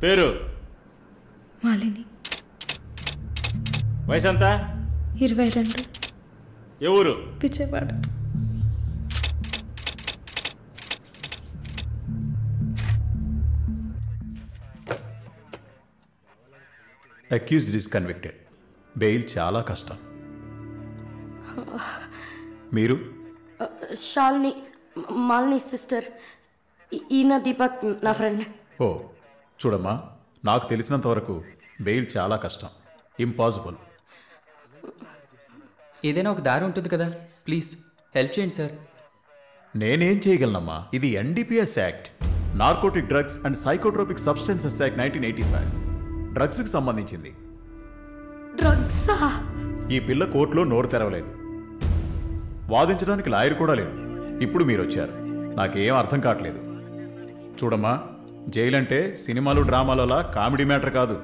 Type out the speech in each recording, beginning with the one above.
పేరు? మాలిని. వయసు ఎంత? 22. ఏ ఊరు? Vijayawada. Accused is convicted. Bail చాలా కష్టం. మీరు? శాలిని, మాలిని సిస్టర్. ఈయన దీపక్ నా ఫ్రెండ్. ఓ చూడమ్మా, నాకు తెలిసినంత వరకు బెయిల్ చాలా కష్టం, ఇంపాసిబుల్. ఏదైనా ఒక దారి ఉంటుంది కదా, ప్లీజ్ హెల్ప్ చేయండి సార్. నేనేం చేయగలనమ్మా? ఇది NDPS act, narcotic drugs and psychotropic substances act 1985, డ్రగ్స్కి సంబంధించింది. డ్రగ్సా? ఈ పిల్ల కోర్టులో నోరు తెరవలేదు, వాదించడానికి లాయర్ కూడా లేడు. ఇప్పుడు మీరు వచ్చారు, నాకేం అర్థం కావట్లేదు. చూడమ్మా, జైలు అంటే సినిమాలు డ్రామాలలా కామెడీ మ్యాటర్ కాదు.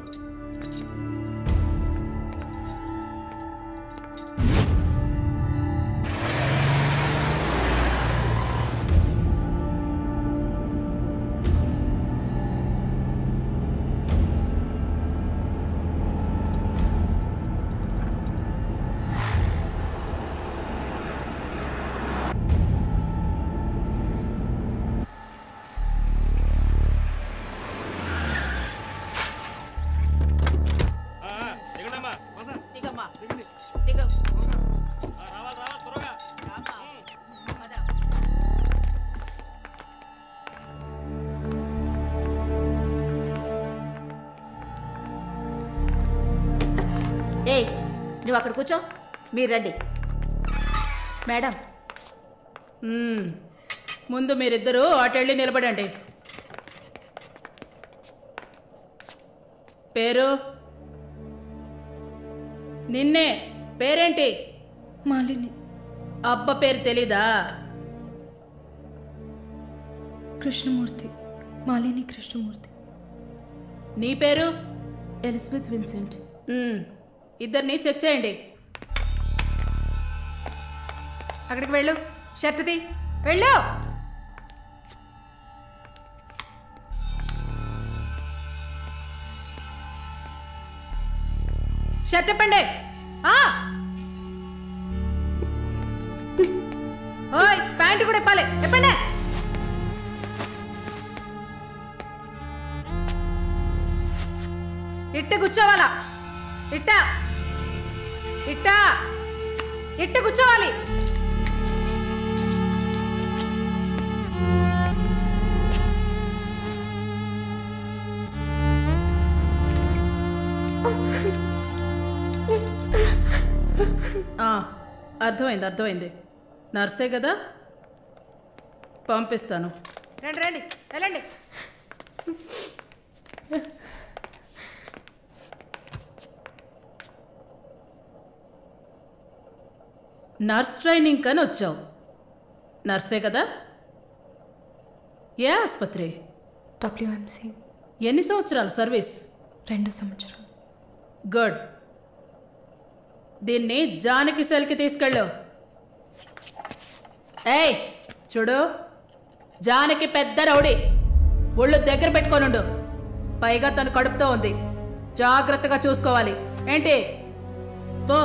ఏయ్, నువ్వు అక్కడ కూర్చో, మీరు రండి. మేడం, ముందు మీరిద్దరూ అటెళ్ళి నిలబడండి. పేరు? నిన్నే. పేరేంటి? మాలిని. అబ్బ పేరు తెలీదా? కృష్ణమూర్తి. మాలిని కృష్ణమూర్తి. నీ పేరు? Elizabeth Vincent. ఇద్దరిని చెక్ చేయండి. అక్కడికి వెళ్ళు, షర్ట్ది వెళ్ళు. షర్ట్ ఇప్పండి. ఓయ్, ప్యాంటు కూడా ఇప్పాలి, ఇప్పండి. ఇట్ట కూర్చోవాలా? ఇట్ట ఇట్ట ఇట్ట కూర్చోవాలి. అర్థమైంది, అర్థమైంది. నర్సే కదా, పంపిస్తాను. రండి రండి, వెళ్ళండి. నర్స్ ట్రైనింగ్ అని వచ్చావు, నర్సే కదా? ఏ ఆసుపత్రి? WMC. ఎన్ని సంవత్సరాలు సర్వీస్? 2 సంవత్సరాలు. గుడ్. దీన్ని జానకి సెల్కి తీసుకెళ్ళు. ఏయ్ చూడు, జానకి పెద్ద రౌడీ, ఒళ్ళు దగ్గర పెట్టుకోనుండు. పైగా తను కడుపుతో ఉంది, జాగ్రత్తగా చూసుకోవాలి. ఏంటి? పో.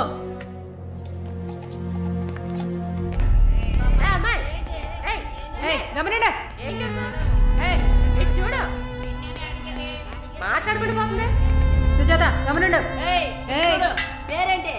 గమనండి, చూడు, మాట్లాడుకుంటూ పోతుంది. సుజాత, గమనండు. పేరేంటి?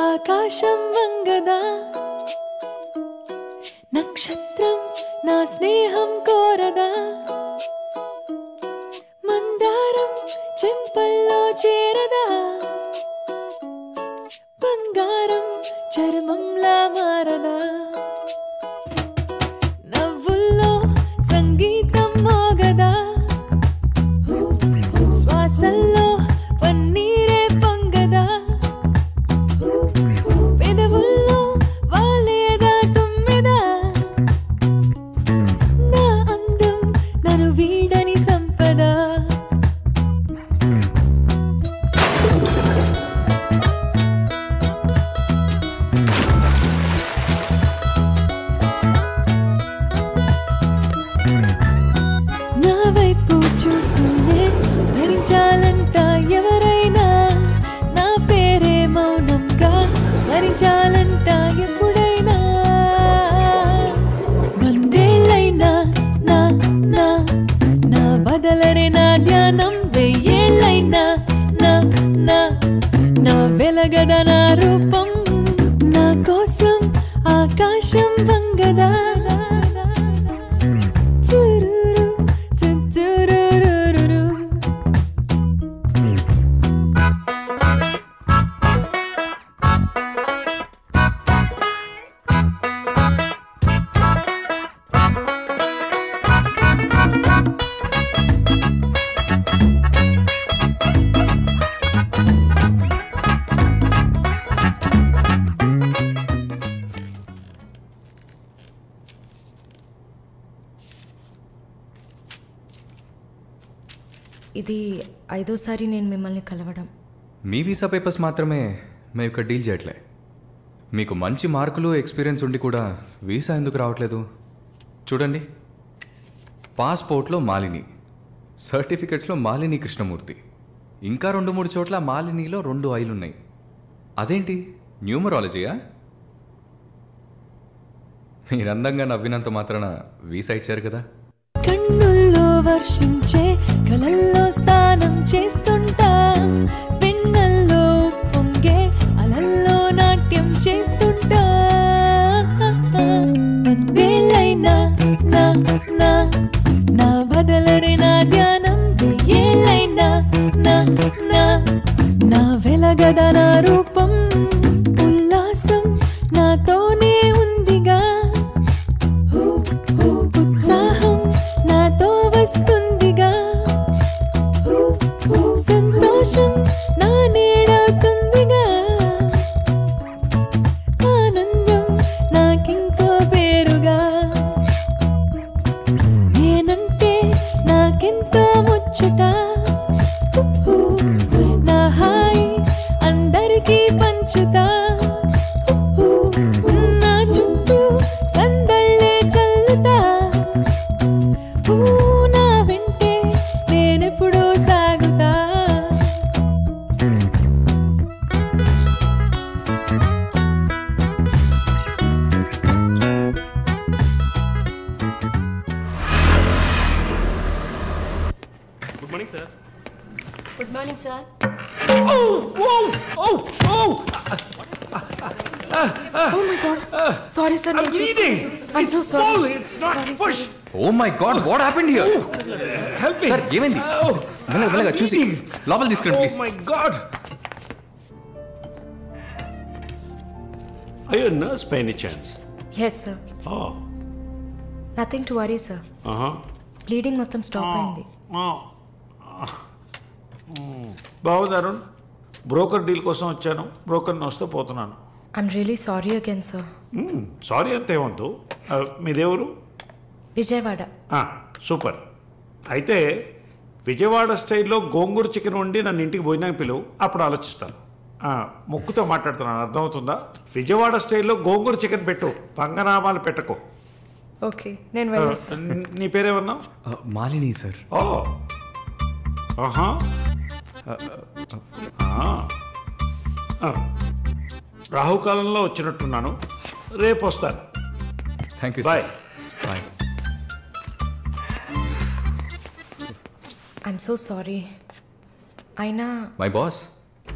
ఆకాశం వంగదా నక్షత్రం నా స్నేహం కోరదా మందారం చెంపల్లో చేరదా బంగారం చర్మంలా మారదా నవ్వుల్లో సంగీతం మోగదా శ్వాసల్లో పన్నీరే పొంగదా పెదవుల్లో వాలేదా తుమ్మెదా నా అందం నన్ను వీడని సంపద నా వైపు చూస్తూనే ధరించాలంట ఎవరైనా నా పేరే మౌనంగా స్మరించాలంట ఎప్పుడైనా వందేళ్ళైనా నా నా నా బదలరే నా ధ్యానం వెయ్యేళ్ళైనా నా నా నా వెలగద నా రూపం నా కోసం ఆకాశం వంగదా చురురు చురురురురు ఇది 5వ సారి నేను మిమ్మల్ని కలవడం. మీ వీసా పేపర్స్ మాత్రమే మేము ఇక్కడ డీల్ చేయట్లే. మీకు మంచి మార్కులు ఎక్స్పీరియన్స్ ఉండి కూడా వీసా ఎందుకు రావట్లేదు? చూడండి, పాస్పోర్ట్లో మాలిని, సర్టిఫికెట్స్లో మాలిని కృష్ణమూర్తి, ఇంకా 2-3 చోట్ల మాలినిలో 2 ఐలు ఉన్నాయి. అదేంటి న్యూమరాలజీయా? మీరు అందంగా నవ్వినంత మాత్రాన వీసా ఇచ్చారు కదా. కన్నుల్లో వర్షించే కలల్లో స్నానం చేస్తుంటా పెన్నల్లో పొంగే అలల్లో నాట్యం చేస్తుంటా వందేళ్ళైనా నా నా నా వదలరే నా ధ్యానం వెయ్యేళ్ళైనా నా నా నా వెలగద నా రూపం ఉల్లాసం నాతోనే ఉందిగా ఉత్సాహం నాతో వస్తుందిగా సంతోషం నా నేడవుతుందిగా ఆనందం నాకింకో పేరుగా నేనంటే నాకెంతో ముచ్చట నా హాయి అందరికీ పంచుతా నా చుట్టూ సందళ్ళే చల్లుతా నా వెంటే నేనెప్పుడూ సాగుతా good morning sir. Good morning sir. Oh my God. Sorry, sir. I'm bleeding. I'm so sorry. Pull, it's not push. Oh my God, what happened here? Help me. Sir ఏమైంది? మెల్లగా చూసి లోపల తీసుకురండి Oh please. my God. Are you a nurse by any chance? Yes, sir. Oh. Nothing to worry, sir. Bleeding మొత్తం stop అయింది. బాగుంది Arun. Broker deal కోసం వచ్చాను. బ్రోకర్ని వస్తే పోతున్నాను. I'm really sorry again, sir. Sorry అంతేమంతు. మీదేవరు? విజయవాడ. సూపర్. అయితే విజయవాడ స్టైల్లో గోంగూర చికెన్ వండి నన్ను ఇంటికి భోజనానికి పిలువు, అప్పుడు ఆలోచిస్తాను. ముక్కుతో మాట్లాడుతున్నాను, అర్థమవుతుందా? విజయవాడ స్టైల్లో గోంగూర చికెన్ పెట్టు, పంగనామాలు పెట్టకు. ఓకే, నేను వెళ్ళేస్తాను. నీ పేరేమన్నావు? మాలిని సార్. ఓ ఆహా. రాహుకాలంలో వచ్చినట్టున్నాను. రేపు వస్తాను. Thank you. Bye. Bye. I'm so sorry. అయినా మై బాస్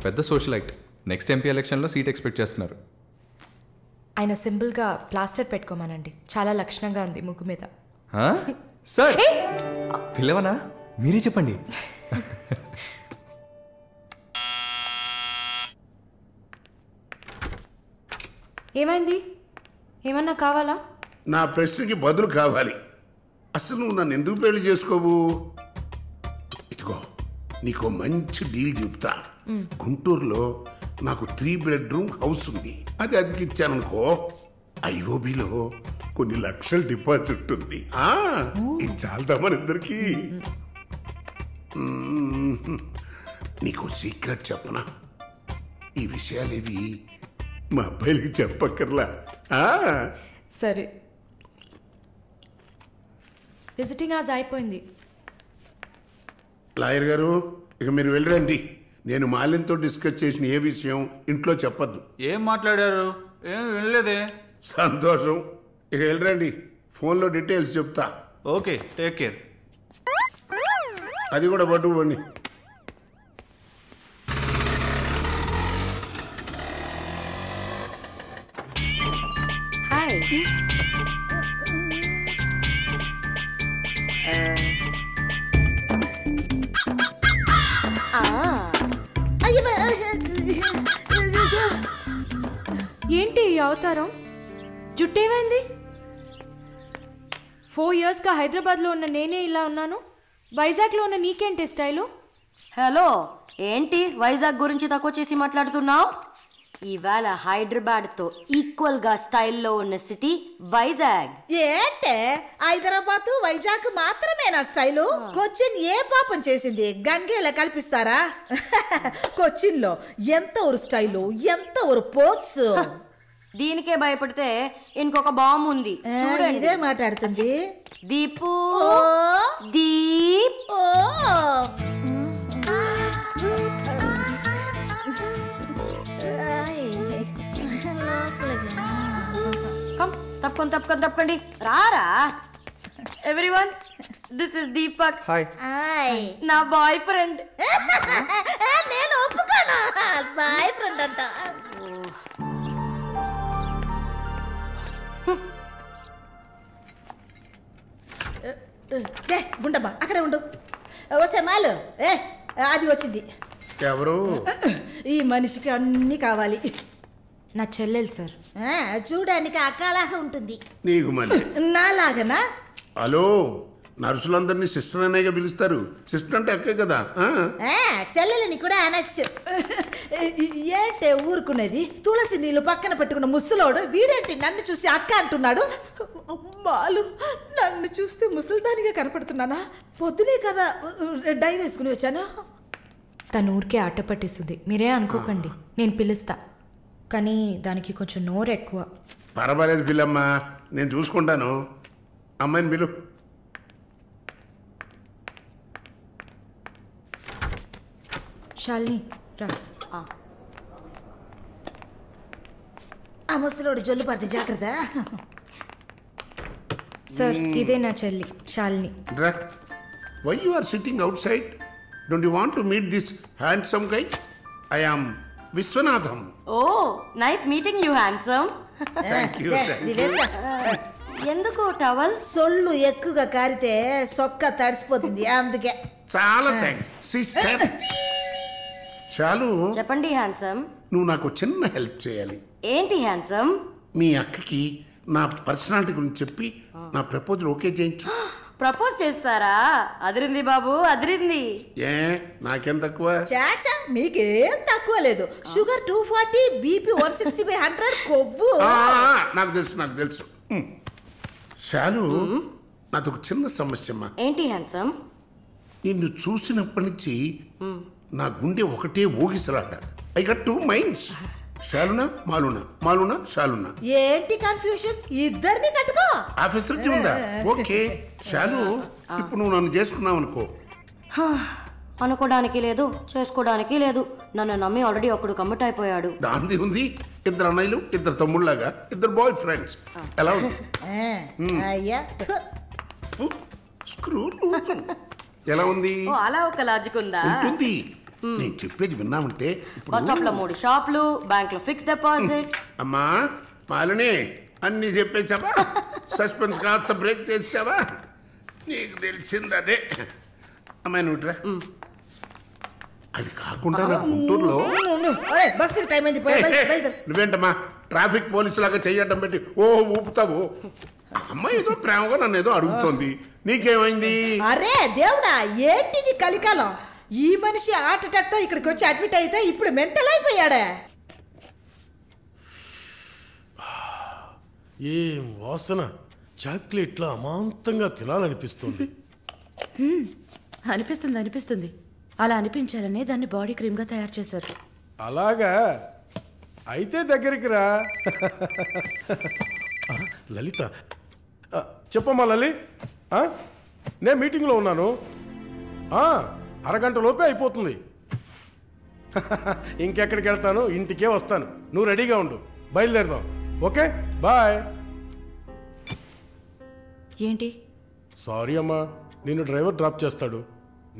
పెద్ద సోషలైట్, నెక్స్ట్ ఎంపీ ఎలక్షన్లో సీట్ ఎక్స్పెక్ట్ చేస్తున్నారు. ఆయన సింపుల్గా ప్లాస్టర్ పెట్టుకోమనండి, చాలా లక్షణంగా ఉంది ముగ్గు మీద. సార్ పిల్లవనా, మీరే చెప్పండి. ఏమైంది? ఏమన్నా కావాలా? నా ప్రశ్నకి బదులు కావాలి. అసలు నువ్వు నన్ను ఎందుకు పెళ్లి చేసుకోవు? ఇదిగో నీకు మంచి డీల్ చెప్తా. గుంటూరులో నాకు 3 బెడ్రూమ్ హౌస్ ఉంది. అది అదికిచ్చాననుకో, ఐఓబిలో కొన్ని లక్షల డిపాజిట్ ఉంది. ఇది చాలదా మన ఇద్దరికి? నీకు సీక్రెట్ చెప్పనా? ఈ విషయాలేవి మా అబ్బాయిలకి చెప్పక్కర్లా. సరే, విజిటింగ్ ఆజ్ అయిపోయింది. లాయర్ గారు, ఇక మీరు వెళ్ళరండి. నేను మాలిన్తో డిస్కస్ చేసిన ఏ విషయం ఇంట్లో చెప్పద్దు. ఏం మాట్లాడారు? ఏం వినలేదే. సంతోషం, ఇక వెళ్ళరండి. ఫోన్లో డీటెయిల్స్ చెప్తా. Okay, take care. అది కూడా పట్టుకోండి. హాయ్. ఏంటి ఈ అవతారం? జుట్టేమైంది? 4 yearsగా హైదరాబాద్లో ఉన్న నేనే ఇలా ఉన్నాను, వైజాగ్లో ఉన్న నీకేంటి స్టైలు? హలో, ఏంటి వైజాగ్ గురించి తక్కువ చేసి మాట్లాడుతున్నావు? ఇవాళ హైదరాబాద్తో ఈక్వల్గా స్టైల్లో ఉన్న సిటీ వైజాగ్. ఏంటే హైదరాబాద్ వైజాగ్ మాత్రమేనా స్టైలు? కొచ్చిన్ ఏ పాపం చేసింది? గంగేలా కల్పిస్తారా? కొచ్చిన్లో ఎంత ఊరు స్టైలు, ఎంత ఊరు పోస్. దీనికే భయపడితే ఇంకొక బాంబు ఉంది. ఇదే మాట్లాడుతుంది. దీపు, దీప్. తప్పకండి రారా. Everyone, this is Deepak. Hi. నా బాయ్ ఫ్రెండ్. నేను ఒప్పుకోను, బాయ్ ఫ్రెండ్ అంట. గుండమ్మా అక్కడే ఉండు. ఓసే మాలు, అది వచ్చింది. ఎవరు? ఈ మనిషికి అన్నీ కావాలి. నా చెల్లెలు సార్. చూడడానికి అక్కలాగా ఉంటుంది. నీకు మళ్ళీ నాలాగనా? హలో, నర్సులందరినీ సిస్టర్ అనేగా పిలుస్తారు. సిస్టర్ అంటే అక్కే కదా. చెల్లెలని కూడా అనొచ్చు. ఏంటే ఊరుకునేది? తులసి నీళ్ళు పక్కన పెట్టుకున్న ముసలోడు వీడేంటి నన్ను చూసి అక్క అంటున్నాడు? అమ్మాలు, నన్ను చూస్తే ముసలిదానిగా కనపడుతున్నానా? పొద్దునే కదా డై వేసుకుని వచ్చాను. తను ఊరికే ఆట పట్టిస్తుంది, మీరే అనుకోకండి. నేను పిలుస్తా, కానీ దానికి కొంచెం నోరు ఎక్కువ. పర్వాలేదు పిల్లమ్మ, నేను చూసుకుంటాను. అమ్మాయిని పిలు. శాలిని రా. ఆ ముసలోడు జొల్లు పట్టి జాగ్రత్త. సార్, ఇదే నా చెల్లి Shalini. Why you are sitting outside? Don't you want to meet this handsome guy? I am Viswanatham. Oh, nice meeting you handsome. ఎందుకు టవల్? సొల్లు ఎక్కువగా కారితే సొక్క తడిసిపోతుంది, అందుకే. చాలా థ్యాంక్స్ సిస్టర్. చాలు. చెప్పండి హ్యాండ్సమ్. నువ్వు నాకు చిన్న హెల్ప్ చేయాలి. ఏంటి హ్యాండ్సమ్? మీ అక్కకి నా పర్సనాలిటీ గురించి చెప్పి నా ప్రపోజల్ ఓకే చేయించు. ప్రపోజ్ చేస్తారా? అదిరింది బాబు, అదిరింది. ఏ నాకేం తక్కువ? చాచా, మీకేం తక్కువ లేదు. షుగర్ 240, బీపీ 160/100, కొవ్వు. నాకు తెలుసు. చాలు, నాది ఒక చిన్న సమస్యమ్మా. ఏంటి హ్యాండ్సమ్? నిన్ను చూసినప్పటి నుంచి నా గుండె ఒకటే ఊగిసలాట. I got 2 minds. శాలునా మాలునా, మాలునా శాలునా. ఏంటి కన్ఫ్యూషన్? ఇద్దరిని కట్టుకో. ఆఫీసర్ ఉందా? ఓకే శాలు, ఇప్పుడు నువ్వు నన్ను చేసుకున్నావు అనుకో. అనుకోవడానికి లేదు, చేసుకోవడానికి లేదు. నన్ను నమ్మి ఆల్రెడీ ఒకడు కమిట్ అయిపోయాడు. దాంది ఉంది. 2 అన్నయ్యలు, 2 తమ్ముళ్ళలాగా, 2 బాయ్ ఫ్రెండ్స్. ఎలా ఉంది? అయ్యా స్క్రూ ఎలా ఉంది? అలా ఒక లాజిక్ ఉందా? ఉంటుంది. నేను చెప్పేది విన్నామంటే బస్ స్టాప్ లో 3 షాపులు, బ్యాంక్ లో ఫిక్స్ డిపాజిట్. అమ్మా మాలిని అన్నీ చెప్పేసావా? సస్పెన్స్ కాస్త బ్రేక్ చేసావా? నీకు తెలిసింది అదే. అమ్మాయి నువ్వుట్రా. అది కాకుండా నా గుంటూరులో బస్సు టైం అయింది. నువ్వేంటమ్మా ట్రాఫిక్ పోలీసు లాగా చెయ్యడం పెట్టి ఊపుతావు? అమ్మాయి ఏదో ప్రేమగా నన్ను ఏదో అడుగుతోంది, నీకేమైంది? అరే దేవుడా, ఏంటిది కలికాలం? ఈ మనిషి హార్ట్ అటాక్ తో ఇక్కడికి వచ్చి అడ్మిట్ అయితే ఇప్పుడు మెంటల్ అయిపోయాడే. ఏం వాసన! చాక్లెట్లా అమాంతంగా తినాలనిపిస్తుంది. అనిపిస్తుంది. అలా అనిపించాలనే దాన్ని బాడీ క్రీమ్ గా తయారు చేశారు. అలాగా? అయితే దగ్గరికి రా. లలిత, చెప్పమ్మా లలి. నేను మీటింగ్లో ఉన్నాను. అరగంట లోపే అయిపోతుంది. ఇంకెక్కడికి వెళ్తాను? ఇంటికే వస్తాను. నువ్వు రెడీగా ఉండు, బయలుదేరదాం. Okay, bye. ఏంటి? సారీ అమ్మా, నిన్ను డ్రైవర్ డ్రాప్ చేస్తాడు.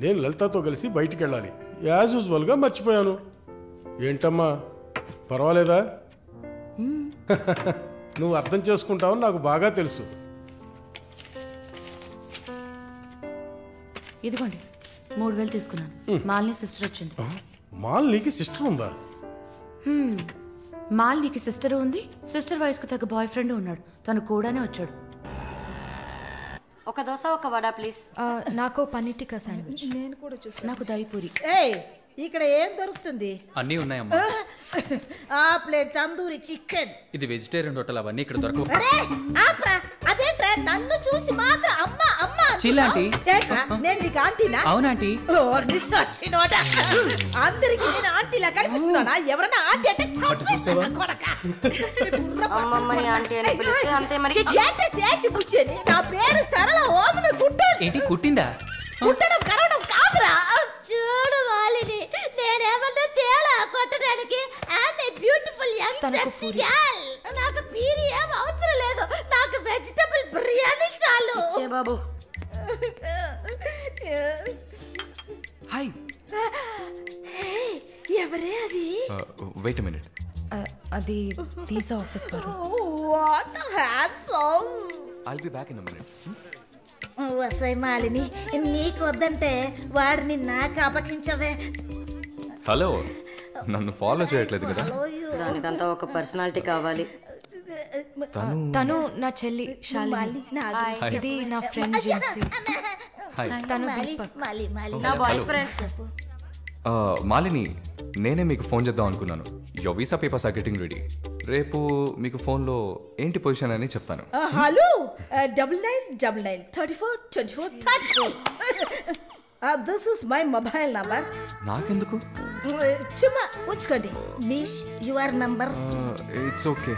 నేను లలితతో కలిసి బయటికి వెళ్ళాలి. యాజ్ యూజువల్గా మర్చిపోయాను. ఏంటమ్మా, పర్వాలేదా? నువ్వు అర్థం చేసుకుంటావని నాకు బాగా తెలుసు. ఇదిగోండి 3000 తీసుకున్నాను. మాలిని సిస్టర్ వచ్చింది. మాలినికి సిస్టర్ ఉందా? మాలినికి సిస్టర్ ఉంది. సిస్టర్ వయసుకు తగ్గ బాయ్ ఫ్రెండ్ ఉన్నాడు. తను కూడానే వచ్చాడు. ఒక దోశ, ఒక వడ ప్లీజ్. నాకు పన్నీర్ టిక్కా శాండ్విచ్. నేను కూడా చూసాను. నాకు దహిపూరి. ఏయ్, ఇక్కడ ఏం దొరుకుతుంది? అన్నీ ఉన్నాయమ్మా. ఆ ప్లేట్ తందూరి చికెన్. ఇది వెజిటేరియన్ హోటల్, అవన్నీ ఇక్కడ దొరకవు. అరే ఆప్రా, అదేంట్రా నన్ను చూసి మాత్రం అమ్మా అమ్మా చిల్లాంటీ. ఏంట్రా, నేను నీకు ఆంటీనా? అవునాంటీ. అందరికి నేను ఆంటీలా కనిపిస్తున్నానా? ఎవరన్నా ఆంటీ అంటే అమ్మమ్మని ఆంటీ అని పిలిస్తే అంతే మరి. ఏంటి సేచి బుచ్చేని? నా పేరు సరళ ఓమన గుట్టేది. ఏంటి కుట్టిందా? కుట్టడం కరవడం కాదురా. చూడు వాలిని, నేనేమన్నా తేలా కొట్టడానికి. ఆమె బ్యూటిఫుల్ యంగ్ సెక్సీ గర్ల్. నాకు పీరి ఏం అవసరం లేదు. నాకు వెజిటబుల్ బిర్యానీ చాలు. ఇచ్చే బాబు. హాయ్. ఎవరే అది? Wait a minute. అది వీసా ఆఫీస్ వారు. What handsome. I'll be back in a minute. వసై మాలిని, నీకు వద్దంటే వాడిని నాకు అపకించవే. హలో, నన్ను ఫాలో చేయట్లేదు కదా? దానికంతా ఒక పర్సనాలిటీ కావాలి. తను నా చెల్లి శాలిని. ఇది నా ఫ్రెండ్ జిన్సీ. తను దీపక్. నా బాయ్ ఫ్రెండ్. మాలిని, నేనే మీకు ఫోన్ చేద్దాం అనుకున్నాను. Your visa papers are getting ready. రేపు మీకు ఫోన్లో ఏంటి పొజిషన్ అని చెప్తాను. Hello, 9999342434. This is my mobile number. నాకెందుకు? చుమ్మా ఉంచుకోండి. నిష్ యువర్ నంబర్. It's okay.